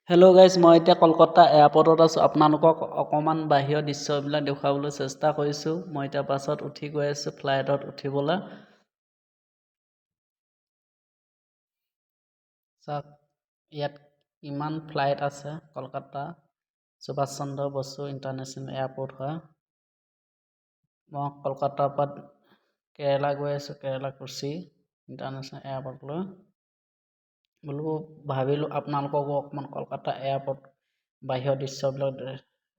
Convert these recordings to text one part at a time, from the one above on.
Hello' guys, মই এতিয়া কলকাতা এয়াৰপৰ্টত আছোঁ। আপোনালোকক অকণমান বাহিৰৰ দৃশ্যবিলাক দেখুৱাবলৈ চেষ্টা কৰিছোঁ। মই এতিয়া বাছত উঠি গৈ আছোঁ ফ্লাইটত উঠিবলৈ। চাওক, ইয়াত ইমান ফ্লাইট আছে। কলকাতা সুভাষ চন্দ্ৰ বসু ইণ্টাৰনেশ্যনেল এয়াৰপৰ্ট হয়। মই কলকাতাৰ পৰা কেৰেলা গৈ আছোঁ, কেৰেলা কোচি ইণ্টাৰনেশ্যনেল এয়াৰপৰ্টলৈ। ভাবিলোঁ আপোনালোককো অকণমান কলকাতা এয়াৰপৰ্ট বাহিৰৰ দৃশ্যবিলাক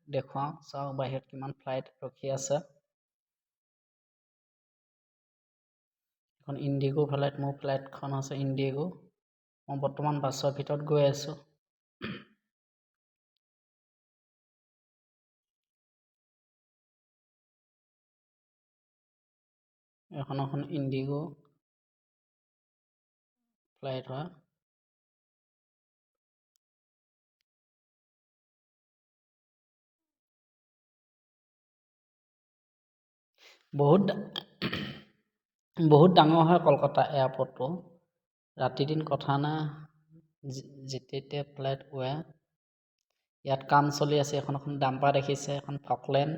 দেখুৱাওঁ। চাওক বাহিৰত কিমান ফ্লাইট ৰখি আছে। এখন ইণ্ডিগো ফ্লাইট, মোৰ ফ্লাইটখন আছে ইণ্ডিগো। মই বৰ্তমান বাছৰ ভিতৰত গৈ আছোঁ। এখন ইণ্ডিগো ফ্লাইট হয়। বহুত ডাঙৰ হয় কলকাতা এয়াৰপৰ্টটো। ৰাতি দিন কথা নাই, যেতিয়া ফ্লাইট উৰে। ইয়াত কাম চলি আছে। এখন ডাম্পাৰ দেখিছে, এখন ফকলেণ্ড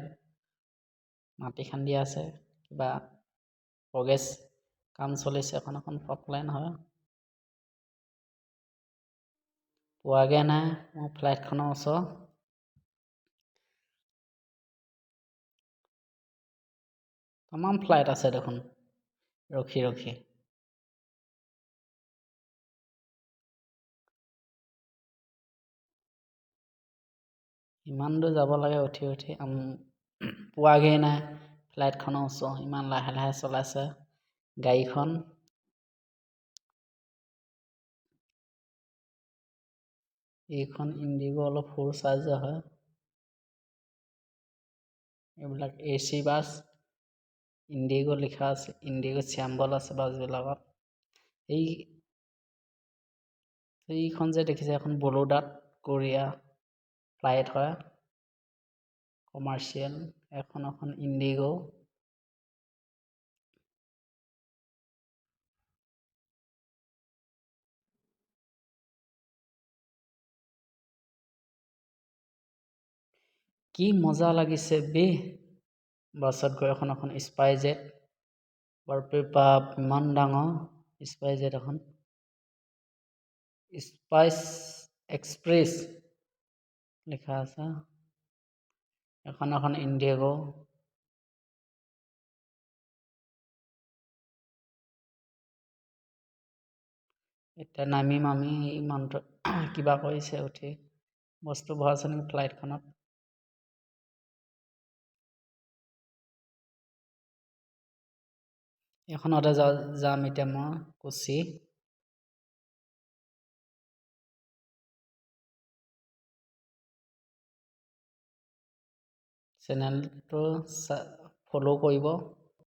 মাটি খান্দি আছে, কিবা প্ৰগ্ৰেছ কাম চলিছে। এখন ফকলেণ্ড হয়। পোৱাগে নাই মোৰ ফ্লাইটখনৰ ওচৰত। তামাম ফ্লাইট আছে দেখোন ৰখি ৰখি। ইমান দূৰ যাব লাগে উঠি উঠি, পোৱাগেই নাই ফ্লাইটখনৰ ওচৰত। ইমান লাহে লাহে চলাইছে গাড়ীখন। এইখন ইণ্ডিগো অলপ সৰু চাইজৰ হয়। এইবিলাক AC বাছ, ইণ্ডিগো লিখা আছে, ইণ্ডিগো চিম্বল আছে বাছবিলাকত। এইখন যে দেখিছে, এখন বৰোদাত কোৰিয়া ফ্লাইট হয়, কমাৰ্চিয়েল। এখন ইণ্ডিগো। কি মজা লাগিছে বে বাছত গৈ। এখন স্পাইজেট, বাপৰে বাপ ইমান ডাঙৰ স্পাইজেট। এখন স্পাইচ এক্সপ্ৰেছ লিখা আছে। এখন ইণ্ডিগো। এতিয়া নামিম আমি। ইমানটো কিবা কৰিছে উঠি, বস্তু ভৰাইছে নেকি ফ্লাইটখনত। এইখনতে যাম এতিয়া মই কোচি। চেনেলটো ফ'ল' কৰিব।